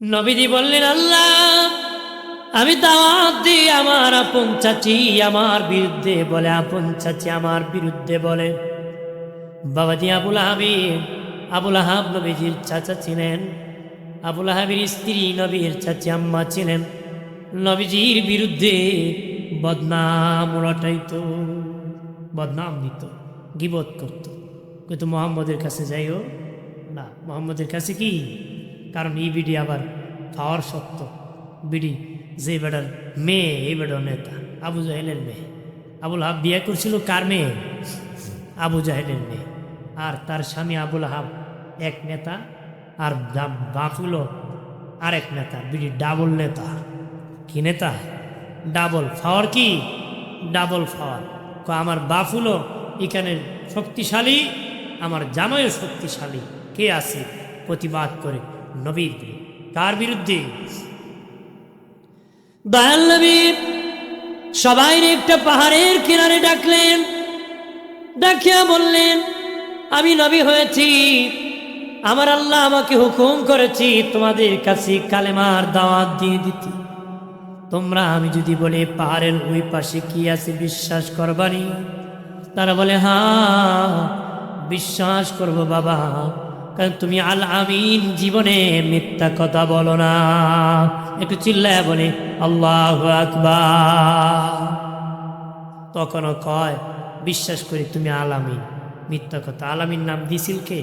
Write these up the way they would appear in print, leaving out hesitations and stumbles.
নবীজি বললেন, আল্লাহ আমি দাওয়াত দিই, আমার আপন চাচি আমার বিরুদ্ধে বলে, আপন চাচি আমার বিরুদ্ধে বলে। বাবাজি আবুল আহাব নবীজির চাচা ছিলেন। আবুল আহাবের স্ত্রী নবীর চাচি আম্মা ছিলেন। নবীজির বিরুদ্ধে বদনাম রটাইত, বদনাম দিত, গীবত করত। কিন্তু মোহাম্মদের কাছে যাইও না, মোহাম্মদের কাছে কি, কারণ এই বিডি আবার পাওয়ার সত্য। বিডি যে বেটার মেয়ে, এই বেটার নেতা, আবু জাহেলের মেয়ে। আবুল আহাব বিয়ে করছিল কার মেয়ে? আবু জাহেলের মেয়ে। আর তার স্বামী আবুল আহাব এক নেতা, আর বাফুলো আরেক নেতা। বিডি ডাবল নেতা। কি নেতা? ডাবল পাওয়ার। কি ডাবল পাওয়ার? আমার বাফুলো এখানে শক্তিশালী, আমার জামাইও শক্তিশালী। কে আছে প্রতিবাদ করে নবীর বিরুদ্ধে? কার বিরুদ্ধে? দয়াল নবী সবাই একটা পাহাড়ের কিনারে ডাকলেন, ডাকিয়া বললেন, আমি নবী হয়েছি, আমার আল্লাহ আমাকে হুকুম করেছি তোমাদের কাছে কালেমার দাওয়াত দিয়ে দিতে। তোমরা আমি যদি বলে পাহাড়ের ওই পাশে কি আছে বিশ্বাস করবানি? তারা বলে, হ্যাঁ বিশ্বাস করব বাবা, কারণ তুমি আল আমিন, জীবনে মিথ্যা কথা বলো না। একটু চিল্লায় বলে আল্লাহু আকবার। তখনও কয়, বিশ্বাস করি তুমি আল আমিন, মিথ্যা কথা। আল আমিন নাম দিছিল কে?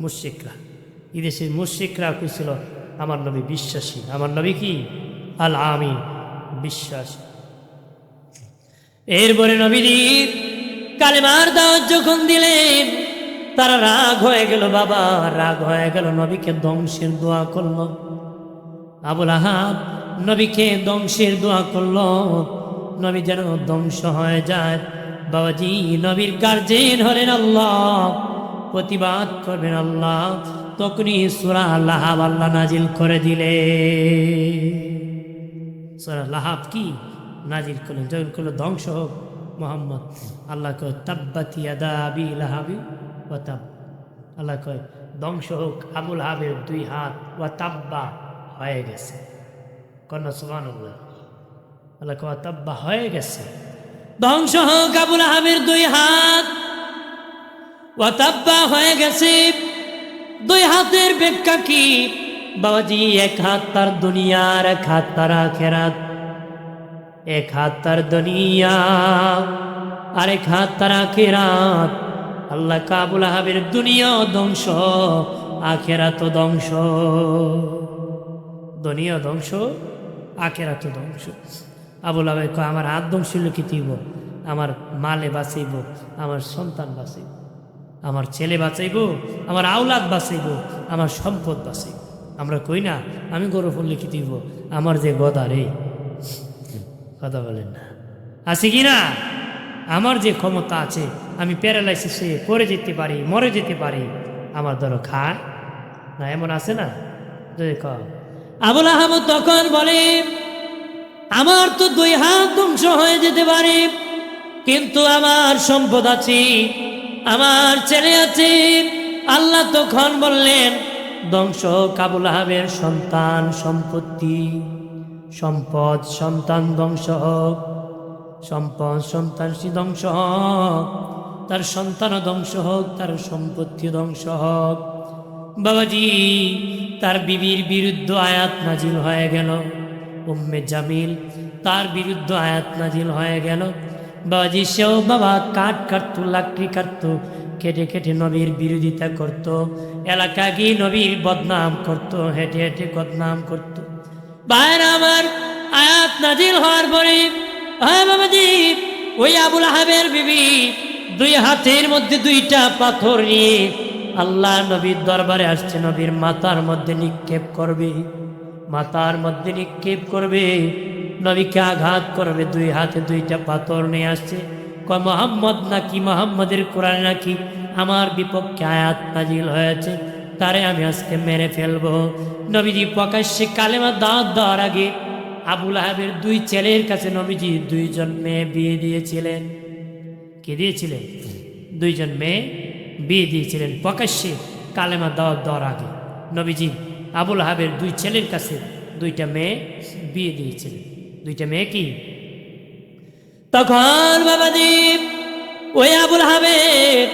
মুশরিকরা। এদেশের মুশরিকরা কইছিল আমার নবী বিশ্বাসী। আমার নবী কি? আল আমিন, বিশ্বাসী। এরপরে নবীজি কালেমার দাওয়াত যখন দিলেন, তারা রাগ হয়ে গেল বাবা, রাগ হয়ে গেল, নবীকে ধ্বংসের দোয়া করল। আবুল আহাব নবীকে ধ্বংসের দোয়া করল, নবী যেন ধ্বংস হয়ে যায়। বাবাজি নবীর গার্জেন হলেন আল্লাহ, প্রতিবাদ করবেন আল্লাহ। তখনই সূরা লাহাব আল্লাহ নাজিল করে দিলে। সূরা লাহাব কি নাজিল করলেন? যখন করলো ধ্বংস হোক মোহাম্মদ, আল্লাহ কয় তাব্বাত ইয়াদা আবি লাহাবি ওয়া তাব। আল্লাহ কয় ধ্বংস হোক আবুল আহাবের দুই হাত, ওয়া তাব্বা হয়ে গেছে। কন্যা সুবহানাল্লাহ। আল্লাহ কয় তাব্বা হয়ে গেছে, ধ্বংস হোক আবুল আহাবের দুই হাত, ওয়া তাব্বা হয়ে গেছে। দুই হাতের ব্যাখ্যা কি বাবাজি? এক হাত তার দুনিয়া, আর এক হাত তার আখিরাত। এক হাত তার দুনিয়া, আরেক হাত তার আখিরাত। আল্লাহ আবুল আহাবের দুনিয়া ধ্বংস, আখিরাত ধ্বংস। দুনিয়া ধ্বংস, আখিরাত ধ্বংস। আবুল আহাব কয় আমার হাত ধ্বংস হইল কি দিব? আমার মালে বাঁচাইব, আমার সন্তান বাঁচাইব, আমার ছেলে বাঁচাইব, আমার আওলাদ বাঁচাইব, আমার সম্পদ বাঁচাইব। আমরা কই না আমি গরু ফুল লিখে দিব, আমার যে গদা রে, কথা বলেন না, আছে কি না? আমার যে ক্ষমতা আছে, আমি প্যারালাইসিসে পড়ে যেতে পারি, মরে যেতে পারি, আমার ধরো খায় না, এমন আছে না? আবুল আহাব তখন বলে, আমার তো দুই হাত ধ্বংস হয়ে যেতে পারে, কিন্তু আমার সম্পদ আছে, আমার ছেলে আছে। আল্লাহ তখন বললেন, ধ্বংস আবুল আহাবের সন্তান, সম্পত্তি, সম্পদ, সন্তান ধ্বংস হোক, সম্পদ সন্তান ধ্বংস হোক, তার সন্তানও ধ্বংস হোক, তার সম্পত্তি ধ্বংস হোক। বাবাজি তার বিবির বিরুদ্ধে আয়াত নাজিল হয়ে গেল। উম্মে জামিল, তার বিরুদ্ধে আয়াত নাজিল হয়ে গেল। বাবাজি সেও বাবা কাঠ কাটতো, লাকড়ি কাটতো, কেটে কেটে নবীর বিরোধিতা করত, এলাকা গিয়ে নবীর বদনাম করত, হেঁটে হেঁটে বদনাম করত। বাইরে আমার আয়াত নাজিল হওয়ার পরে, হ্যাঁ বাবাজি, ওই আবুল আহাবের বিবি দুই হাতের মধ্যে দুইটা পাথর নিয়ে আল্লাহ নবীর দরবারে আসছে, নবীর মাথার মধ্যে নিক্ষেপ করবে, মাথার মধ্যে নিক্ষেপ করবে, নবীকে আঘাত করবে। দুই হাতে দুইটা পাথর নিয়ে আসছে, কয় মোহাম্মদ নাকি, মোহাম্মদের কোরআন নাকি আমার বিপক্ষে আয়াত নাজিল হয়েছে, তারে আমি আজকে মেরে ফেলবো। নবীজি প্রকাশ্যে কালেমা দাওয়াত দেওয়ার আগে আবুল আহাবের দুই ছেলের কাছে নবীজি দুইজন মেয়ে বিয়ে দিয়েছিলেন। কে দিয়েছিলেন? দুইজন মেয়ে বিয়ে দিয়েছিলেন প্রকাশ্যে কালেমা দাওয়াত দেওয়ার আগে। নবীজি আবুল আহাবের দুই ছেলের কাছে দুইটা মেয়ে বিয়ে দিয়েছিলেন। দুইটা মেয়ে কি? তখন বাবাজি ওই আবুল আহাবের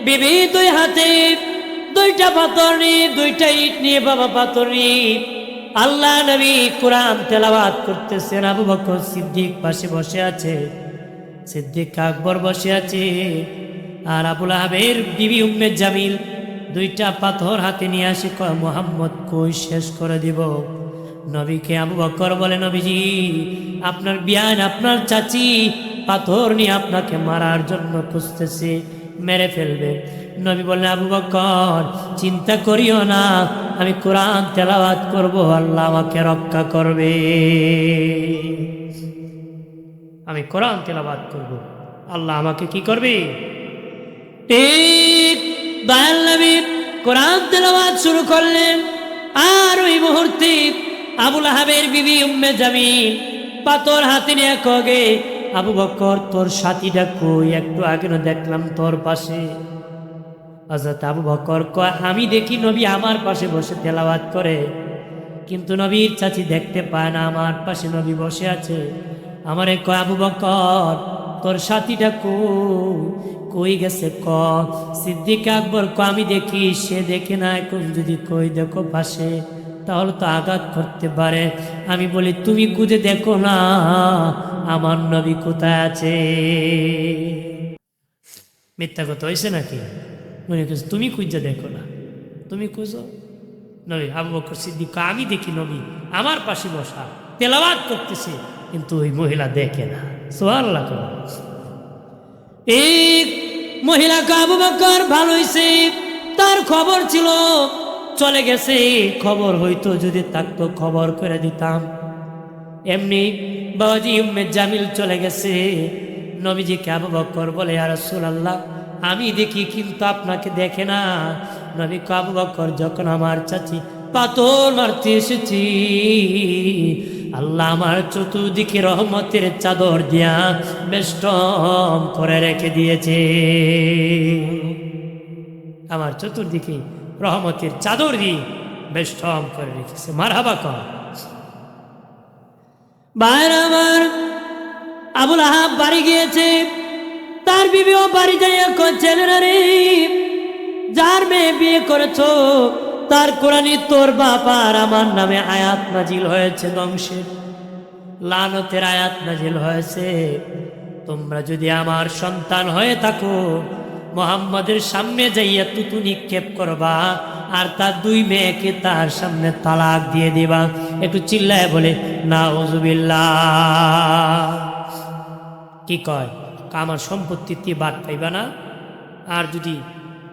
বিবি দুই হাতে দুইটা পাথর নিয়ে, দুইটা ইট নিয়ে, বাবা পাথর নিয়ে আল্লাহ নবী কোরআন তেলাওয়াত করতেছেন। আবু বকর সিদ্দিক পাশে বসে আছে, সিদ্দিক আকবর বসে আছে, আর আবুল আহাবের বিবি উম্মে জামিল দুইটা পাথর হাতে নিয়ে আসে, কয় মুহাম্মদ কই, শেষ করে দিব। নবীকে আবু বকর বলে, নবীজি আপনার বিয়ান, আপনার চাচি পাথর নিয়ে আপনাকে মারার জন্য খুঁজতেছে, মেরে ফেলবে। নবী বললেন, আবু বকর চিন্তা করিও না, আমি কোরআন তেলাওয়াত করব, আল্লাহ আমাকে রক্ষা করবে। আমি কোরআন তেলাওয়াত করব, আল্লাহ আমাকে কি করবে। ঠিক দয়াল নবী কোরআন তেলাওয়াত শুরু করলেন, আর ওই মুহূর্তে আবুল আহাবের বিবি উম্মে জামিল পাথর হাতে নিয়ে কগে, আবু বকর তোর সাথীটা কই, একটু আগে না দেখলাম তোর পাশে। হযরত আবু বকর কয়, আমি দেখি নবী আমার পাশে বসে তেলাওয়াত করে, কিন্তু নবীর চাচি দেখতে পায় না আমার পাশে নবী বসে আছে। আমারে কয়, আবু বকর তোর সাথীটা কই গেছে ক। সিদ্দিক আকবর কয়, আমি দেখি, সে দেখে না, এখন যদি কই দেখো পাশে তাহলে তো আঘাত করতে পারে। আমি বলি, তুমি খুঁজে দেখো না আমার নবী কোথায় আছে। মিথ্যা কথা হয়েছে নাকি? মনে করছে তুমি খুঁজে দেখো না, তুমি খুঁজো। নবী আবু বকর সিদ্দিক, আমি দেখি নবী আমার পাশে বসা তেলাওয়াত করতেছে, কিন্তু ওই মহিলা দেখে না। সুবহানাল্লাহ। এই মহিলাকে আবু বকর ভালো হয়েছে, তার খবর ছিল, চলে গেছে। খবর হইতো, যদি থাকতো খবর করে দিতাম। এমনি বাবাজি উম্মে জামিল চলে গেছে। নবীজিকে আবু বকর বলে, ইয়া রাসূলুল্লাহ আমি দেখি কিন্তু আপনাকে দেখে না। নবী কয়, আবু বকর যখন আমার চাচি পাথর মারতে এসেছি, আল্লাহ আমার চতুর্দিকে রহমতের চাদর দিয়া বেষ্টন করে রেখে দিয়েছে। আমার চতুর্দিকে রহমতের চাদর দিয়ে বেষ্টন করে রেখেছে। মারহাবা কর। বাইরে আমার আবুল আহাব বাড়ি গিয়েছে, তার বিবিও বাড়ি যাইয়া করছেন, রে যার মেয়ে বিয়ে করেছো তার কোরআনে তোর বাপ আর আমার নামে আয়াত নাজিল হয়েছে, ধ্বংসের লানতের আয়াত নাজিল হয়েছে। তোমরা যদি আমার সন্তান হয়ে থাকো, মুহাম্মাদের সামনে যাইয়া তুতু নিক্ষেপ করবা, আর তার দুই মেয়েকে তার সামনে তালাক দিয়ে দিবা। একটু চিল্লায় বলে নাউজুবিল্লাহ। কি কয়? আমার সম্পত্তিতে বাদ পাইবা না, আর যদি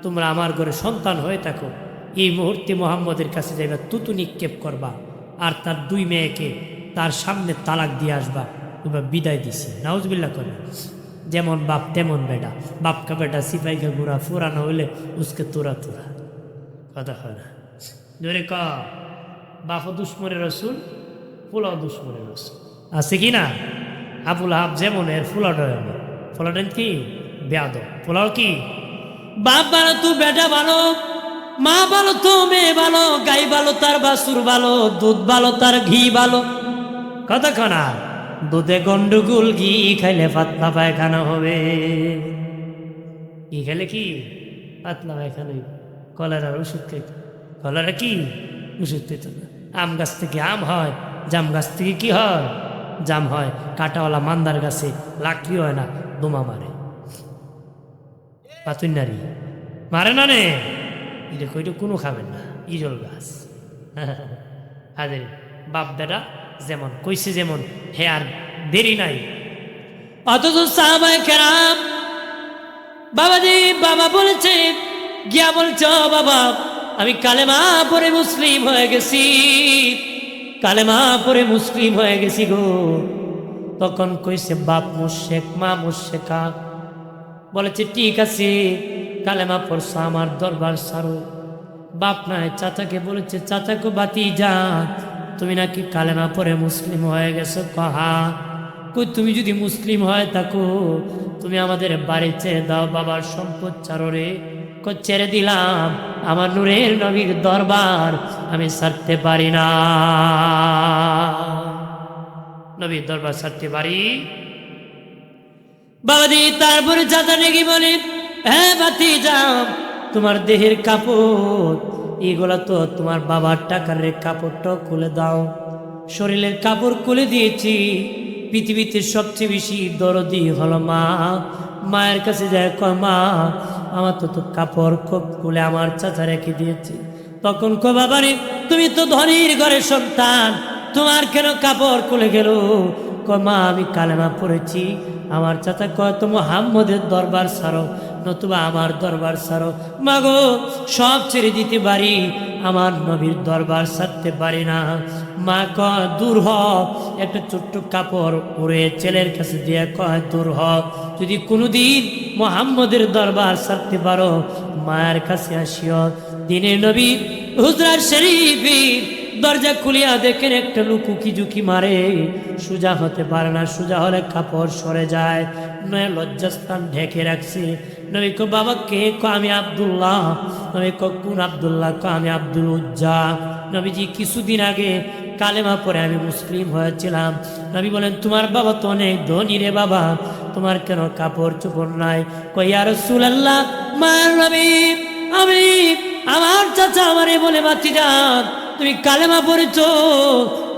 তোমরা আমার ঘরে সন্তান হয়ে থাকো, এই মুহূর্তে মুহাম্মদের কাছে যাইবা, তুতু নিক্ষেপ করবা, আর তার দুই মেয়েকে তার সামনে তালাক দিয়ে আসবা। তোমরা বিদায় দিছি। নাউজুবিল্লাহ করে। যেমন বাপ তেমন বেটা, বাপকা বেটা সিপাইকা গুড়া, ফুরানো হইলে উসকে তোরা তোরা। কথা হয় না? জোরে ক। বাপও দুশ্মনের রসুল, ফুলাও দুশ্মনের রসুল। আছে কি না? আবুল আহাব যেমন, এর ফুলাটা এমন। ফুলাটেন কি? বেয়াদব। ফুলাও কি? বাপ ভালো তো বেটা ভালো, মা ভালো তো মেয়ে ভালো, গাই ভালো তার বাছুর ভালো, দুধ ভালো তার ঘি ভালো। কতক্ষণা? দুধে গন্ডগোল, ঘি খাইলে পাতলা পায়খানা হবে। ঘি খেলে কি? পাতলা পায়খানা। কলেরার ওষুধ খাইত। কলেরা কি? ওষুধ পেত না। আম গাছ থেকে আম হয়, জাম গাছ থেকে কি হয়? জাম হয়। কাটাওয়ালা মান্দার গাছে লাকড়ি হয় না, বোমা মারে। পাতুন নারী মারে না নে, এটা কইটা কোনো খাবেন না, ইজল গাছ। হাজার বাপ দাদা যেমন কইছে, যেমন হে আর দেরি নাই। অথচ সাহাবায়ে কেরাম, বাবাজি বাবা বলেছে, গিয়া বলছ, বাবা আমি কালেমা পড়ে মুসলিম হয়ে গেছি, কালেমা পড়ে মুসলিম হয়ে গেছি গো। তখন কইছে বাপ মুশরিক, মা মুশরিকা। বলেছে ঠিক আছে, কালেমা পড়ছ, আমার দরবার ছাড়ো। বাপ নাই, চাচাকে বলেছে, চাচাকে বাতি যা, তুমি নাকি কালেমা পড়ে মুসলিম হয়ে গেছো। কহা কই, তুমি যদি মুসলিম হয়ে থাকো তুমি আমাদের বাড়ি ছেড়ে দাও, বাবার সম্পদ ছাড়ো রে। ছেড়ে দিলাম, আমার নূরের নবীর দরবার আমি ছাড়তে পারি না। নবীর দরবার ছাড়তে পারি। বাবাজি তারপরে চাচা নাকি বলে, হ্যাঁ ভাতিজা, তোমার দেহের কাপড় এগুলা তো তোমার বাবার টাকার কাপড়টাও খুলে দাও। শরীরের কাপড় খুলে দিয়েছি। পৃথিবীতে সবচেয়ে বেশি দরদি হলো মা। মায়ের কাছে যায়, কয় মা আমার তো কাপড় খুব খুলে আমার চাচা রেখে দিয়েছে। তখন কো বাবারে, তুমি তো ধনীর ঘরের সন্তান, তোমার কেন কাপড় খুলে গেল? কয় মা আমি কালেমা পড়েছি। আমার চাচা কয় তো মুহাম্মদের দরবার ছাড়ো, নতুবা আমার দরবার ছাড়ো। মাগো সব ছেড়ে দিতে পারি, আমার নবীর দরবার ছাড়তে পারি না। মা কয় দূর হ, একটা ছোট্ট কাপড় পরে ছেলের কাছে দিয়ে কয় দূর হ, যদি কোনোদিন মুহাম্মদের দরবার ছাড়তে পারো মায়ের কাছে আসিও। দিনের নবী হুজরার শরীফের দরজা খুলিয়া দেখেন একটা লোক উকি ঝুঁকি মারে, সোজা হতে পারে না। সোজা হলে কাপড় সরে যায়, নয় লজ্জাস্থান ঢেকে রাখছে। নবী কো বাবা কে? কো আমি আব্দুল্লাহ। নবী কো কোন আব্দুল্লাহ? কো আমি আব্দুল উজ্জা। নবীজি কিছুদিন আগে কালেমা পরে আমি মুসলিম হয়েছিলাম। নবী বলেন তোমার বাবা তো অনেক ধনী রে বাবা, তোমার কেন কাপড় চোপড় নাই? কই ইয়া রাসূলুল্লাহ, মায়ের নবী আমি আমার চাচা আমারে বলে ভাতিজান তুমি কালেমা পড়েছো,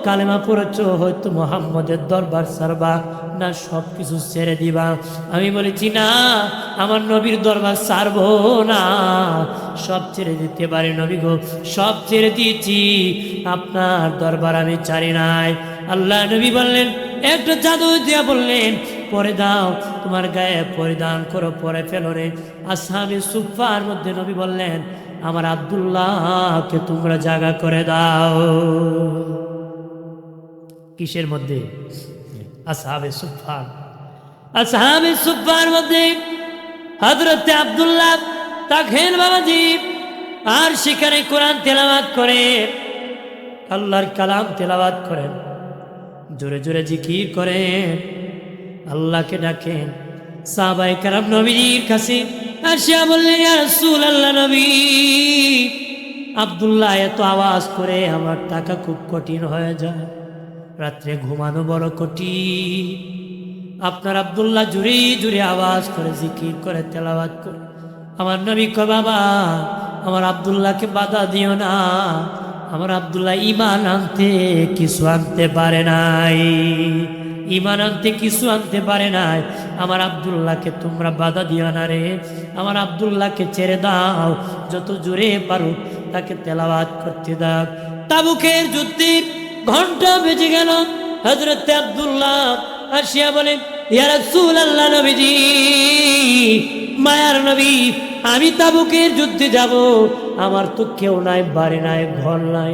কালেমা পড়েছো, হয়তো মুহাম্মদের দরবার ছাড়বা না সব কিছু ছেড়ে দিবা। আমি বলেছি না, আমার নবীর দরবার ছাড়বো না, সব ছেড়ে দিতে পারি নবী গো, সব ছেড়ে দিয়েছি, আপনার দরবার আমি ছাড়ি নাই। আল্লাহ নবী বললেন, একটু জাদু দিয়া বললেন পরে দাও, তোমার গায়ে পরিধান করো, পরে ফেলো রে। আসহাবে সুফফার মধ্যে নবী বললেন, আমার আব্দুল্লাহকে তোমরা জায়গা করে দাও। কিসের মধ্যে? আসহাবে সুফফার। আসহাবে সুফফার মধ্যে হযরতে আব্দুল্লাহ তাকেন বাবাজি, আর সেখানে কোরআন তেলাওয়াত করে, আল্লাহর কালাম তেলাওয়াত করেন, জোরে জোরে জিকির করেন, আল্লাহকে ডাকেন। সাহাবায়ে কেরাম নবীর কাছে আসিয়া বললেন, ইয়া রাসূলুল্লাহ, নবী আব্দুল্লাহ এত আওয়াজ করে আমার টাকা খুব কঠিন হয়ে যায়, রাত্রে ঘুমানো বড় কঠিন। আপনার আব্দুল্লাহ জুড়ে জুড়ে আওয়াজ করে জিকির করে তেলাওয়াত করে। আমার নবী কয় বাবা আমার আব্দুল্লাহকে বাধা দিও না, আমার আব্দুল্লাহ ঈমান আনতে কিছু আনতে পারে নাই, ঈমান আনতে কিছু আনতে পারে নাই। আমার আব্দুল্লাহকে তোমরা বাধা দিও না রে, আমার আব্দুল্লাহকে ছেড়ে দাও, যত জোরে পারো তাকে তেলাওয়াত করতে দাও। তাবুকের যুদ্ধে ঘন্টা বেজে গেল। হযরত আব্দুল্লাহ আসিয়া বলেন, ইয়া রাসূলুল্লাহ, নবীজি মায়ার নবী, আমি তাবুকের যুদ্ধে যাব, আমার তো কেউ নাই, বাড়ি নাই, ঘর নাই,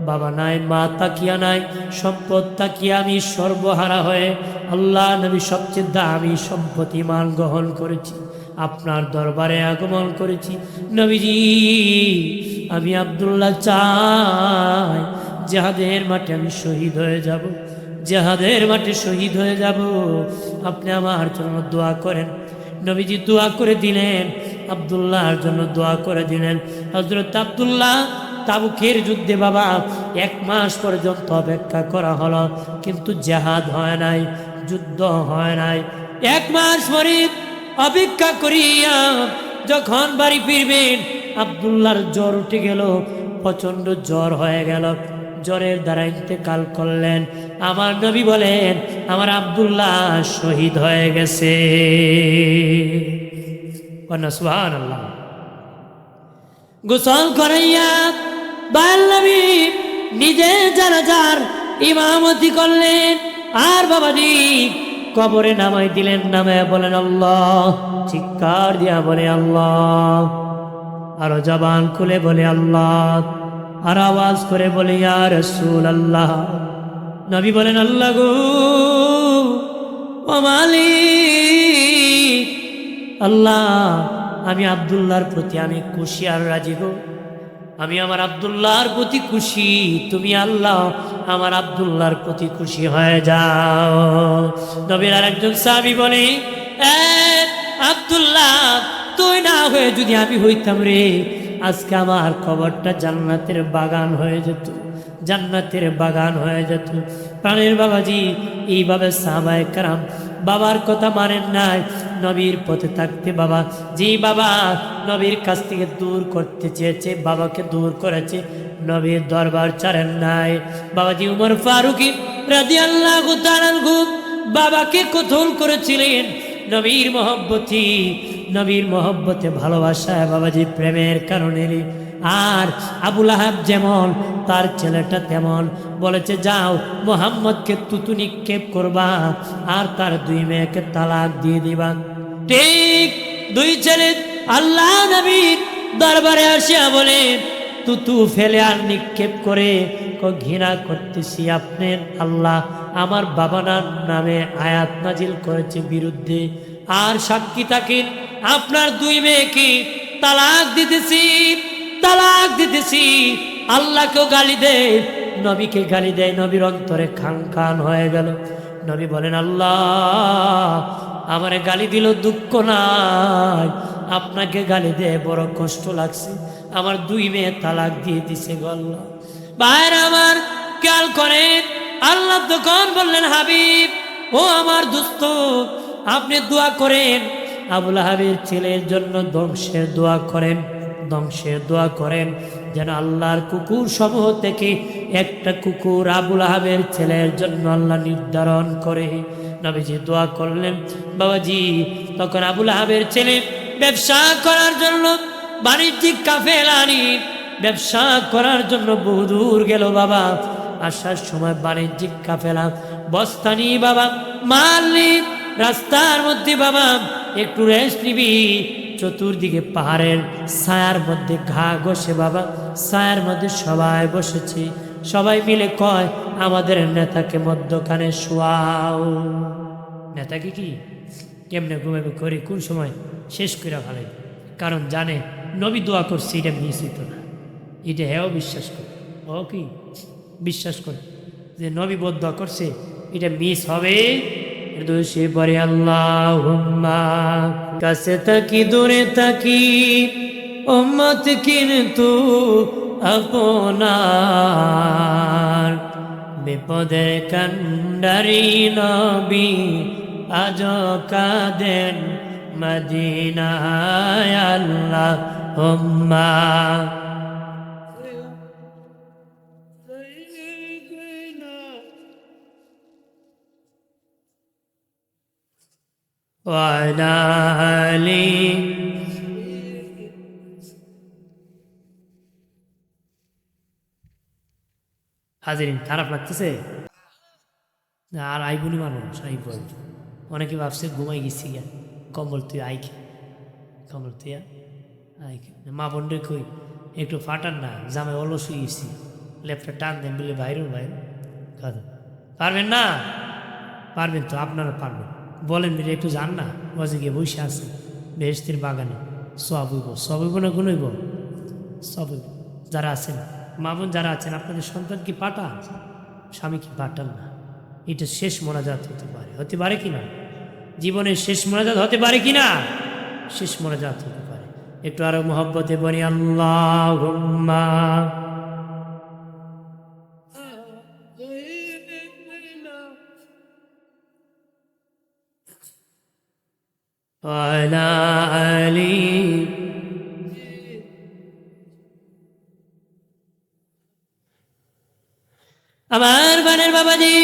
বাবা নাই, মা তাকিয়া নাই, সম্পদ তাকিয়া আমি সর্বহারা হয়ে আল্লাহ নবী সবচেয়ে দামি সম্পত্তি মান গ্রহণ করেছি, আপনার দরবারে আগমন করেছি। নবীজি আমি আব্দুল্লাহ চাই জিহাদের মাঠে আমি শহীদ হয়ে যাব, জিহাদের মাঠে শহীদ হয়ে যাব, আপনি আমার জন্য দোয়া করেন। নবীজি দোয়া করে দিলেন, আব্দুল্লাহর জন্য দোয়া করে দিলেন। হযরত আব্দুল্লাহ তাবুকের যুদ্ধে বাবা 1 মাস পর্যন্ত অপেক্ষা করা হলো, কিন্তু জিহাদ হয় নাই, যুদ্ধ হয় নাই। 1 মাস পরে অপেক্ষা করিয়া যখন বাড়ি ফিরবেন আব্দুল্লাহর জ্বর উঠে গেল, প্রচন্ড জ্বর হয়ে গেল, জ্বরের দ্বারা ইন্তেকাল করলেন। আমার নবী বলেন আমার আব্দুল্লাহ শহীদ হয়ে গেছে। সুবহানাল্লাহ। গোসল করাইয়া বাল নবী নিজে জানাজার ইমামতি করলেন, আর বাবাজি কবরে নামাই দিলেন। নামায় বলেন আল্লাহ, চিৎকার দিয়া বলে আল্লাহ, আরো জবান খুলে বলে আল্লাহ, আর আওয়াজ করে বলে ইয়া রাসূলুল্লাহ। নবী বলেন আল্লাহ গো, ও মালিক, আল্লাহ আমি আব্দুল্লাহর প্রতি আমি খুশি আর রাজি গো, আমি আমার আব্দুল্লাহর প্রতি খুশি, তুমি আল্লাহ আমার আব্দুল্লাহর প্রতি খুশি হয়ে যাও। নবীর আরেকজন সাহাবী বলে, আব্দুল্লাহ তুই না হয়ে যদি আমি হইতাম রে, আজকে আমার কবরটা জান্নাতের বাগান হয়ে যেত, জান্নাতের বাগান হয়ে যেত। প্রাণের বাবাজি, এইভাবে সাহাবায়ে কেরাম বাবার কথা মানেন নাই, নবীর পথে থাকতে বাবা যে বাবা নবীর কাছ থেকে দূর করতে চেয়েছে, বাবাকে দূর করেছে, নবীর দরবার ছাড়েন নাই। বাবাজি উমর ফারুকী রাদিয়াল্লাহু তাআলা আনহু বাবাকে কতল করেছিলেন নবীর মহব্বতি, নবীর মহব্বতে ভালোবাসায় বাবাজি প্রেমের কারণে। আর আবু লাহাব যেমন তার ছেলেটা তেমন, বলেছে যাও মুহাম্মদকে তুতু নিক্ষেপ করবা আর তার দুই মেয়েকে তালাক দিয়ে দিবা। ঠিক দুই ছেলে আল্লাহ নবীর দরবারে আসিয়া বলে তুতু ফেলে আর নিক্ষেপ করে ঘৃণা করতেছি, আপনার আল্লাহ আমার বাবানার নামে আয়াত নাজিল করেছে বিরুদ্ধে, আর সাক্ষী থাকেন আপনার দুই মেয়েকে তালাক দিতেছি, তালাক দিতেছি। আল্লাহকেও গালি দেয়, নবীকে গালি দেয়, নবীর অন্তরে খান খান হয়ে গেল। নবী বলেন আল্লাহ আমারে গালি দিল দুঃখ নাই, আপনাকে গালি দেয় বড় কষ্ট লাগছে, আমার দুই মেয়ে তালাক দিয়ে দিছে গো আল্লাহ। ভাইরা আমার খেয়াল করেন, আল্লাহ তখন বললেন হাবিব ও আমার দোস্ত আপনি দোয়া করেন, আবু লাহাবের ছেলের জন্য ধ্বংসের দোয়া করেন, ধ্বংসের দোয়া করেন, যেন আল্লাহর কুকুর সমূহ থেকে একটা কুকুর আবু লাহাবের ছেলের জন্য আল্লাহ নির্ধারণ করে। নবীজি দোয়া করলেন। বাবাজি তখন আবু লাহাবের ছেলে ব্যবসা করার জন্য বাণিজ্যিক কাফেলা নিয়ে ব্যবসা করার জন্য বহুদূর গেল বাবা। আসার সময় বাণিজ্যিক কাফেলা বস্তা নিয়ে বাবা মাল নিয়ে রাস্তার মধ্যে বাবা একটু রেস্ট নিবি, চতুর্দিকে পাহাড়ের ছায়ার মধ্যে ঘা ঘষে বাবা, ছায়ার মধ্যে সবাই বসেছে, সবাই মিলে কয় আমাদের নেতাকে মধ্যখানে শোয়াও। নেতাকে কি কেমনে ঘুমাবে করে কোন সময় শেষ করে ভালো, কারণ জানে নবী দোয়া করছে এটা মিস হইত না, এটা হেও বিশ্বাস করে, ও কি বিশ্বাস করে যে নবী বদুয়া করছে এটা মিস হবে। দোষে পরে আল্লাহুম্মা কাছে থাকি দূরে থাকি উম্মত কিন্তু আপনার, বিপদের কান্ডারি নবী আজ কাঁদেন মদিনায় আল্লাহুম্মা। وعلى آله হাজিরিন খারাপ লাগতেছে আর আইবুনি মানুষ আইব, অনেকে ভাবছে ঘুমাই গেছি গা, কম্বল তুই আইকে, কম্বল তুই আইকে, মা বোন রে কই একটু ফাটান না, জামাই অলস হয়ে গেছি, লেপটা টান দেন বলে বাইরে বাইরে কথা পারবেন না, পারবেন তো আপনারা পারবেন, বলেন মেরে একটু যান না, বসে গিয়ে বসে আছে বেহেশতের বাগানে, সব হইব, সব হইব না গুণ হইব, সব হইব। যারা আছেন মা বোন যারা আছেন আপনাদের সন্তান কি পাঠান, স্বামী কি পাঠান না, এটা শেষ মোনাজাত হতে পারে কি না, জীবনের শেষ মোনাজাত হতে পারে কি না, শেষ মোনাজাত হতে পারে। একটু আরো মহব্বতে বলি আল্লাহুম্মা ওয়ালা আলি। আমার বানের বাবাজি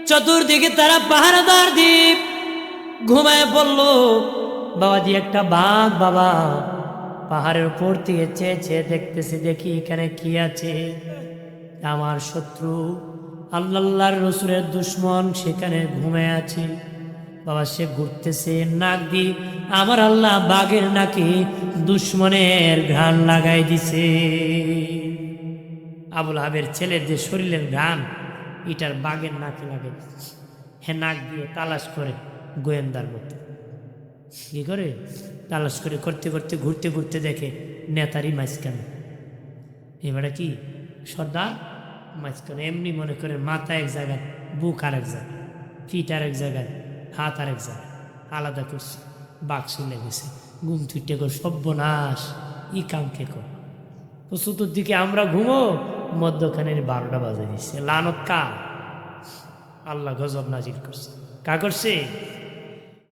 চতুর্দিকে তারা পাহারাদার দ্বীপ ঘুমায় পড়ল। বাবাজি একটা বাঘ বাবা পাহাড়ের উপর থেকে চেয়ে চেয়ে দেখতেছে, দেখি এখানে কি আছে, আমার শত্রু আল্লাহর রসুলের দুশ্মন সেখানে ঘুমায় আছে। বাবা সে ঘুরতেছে নাক দিয়ে, আমার আল্লাহ বাঘের নাকি দুশ্মনের ঘ্রাণ লাগাই দিছে। আবু লাহাবের ছেলের যে শরীরের ঘ্রাণ এটার বাঘের নাকে লাগাই দিচ্ছে। হ্যাঁ নাক দিয়ে তালাশ করে গোয়েন্দার মতো কি করে তালাশ করে করতে করতে ঘুরতে ঘুরতে দেখে নেতারই মাঝখানে, এবারে কি সর্দার মাঝখানে, এমনি মনে করে মাথা এক জায়গায়, বুক আর এক জায়গায়, পিঠ আর এক জায়গায়, হাত আর এক জায়গায়, আলাদা করছে। বাঘ শুনে গেছে ঘুম থুইটে করে সর্বনাশ, ই কামকে কর। তো চতুর্দিকে আমরা ঘুমো, মধ্যখানের 12টা বাজে দিচ্ছে। লানত কা? আল্লাহ গজব নাজিল করছে। কা করছে?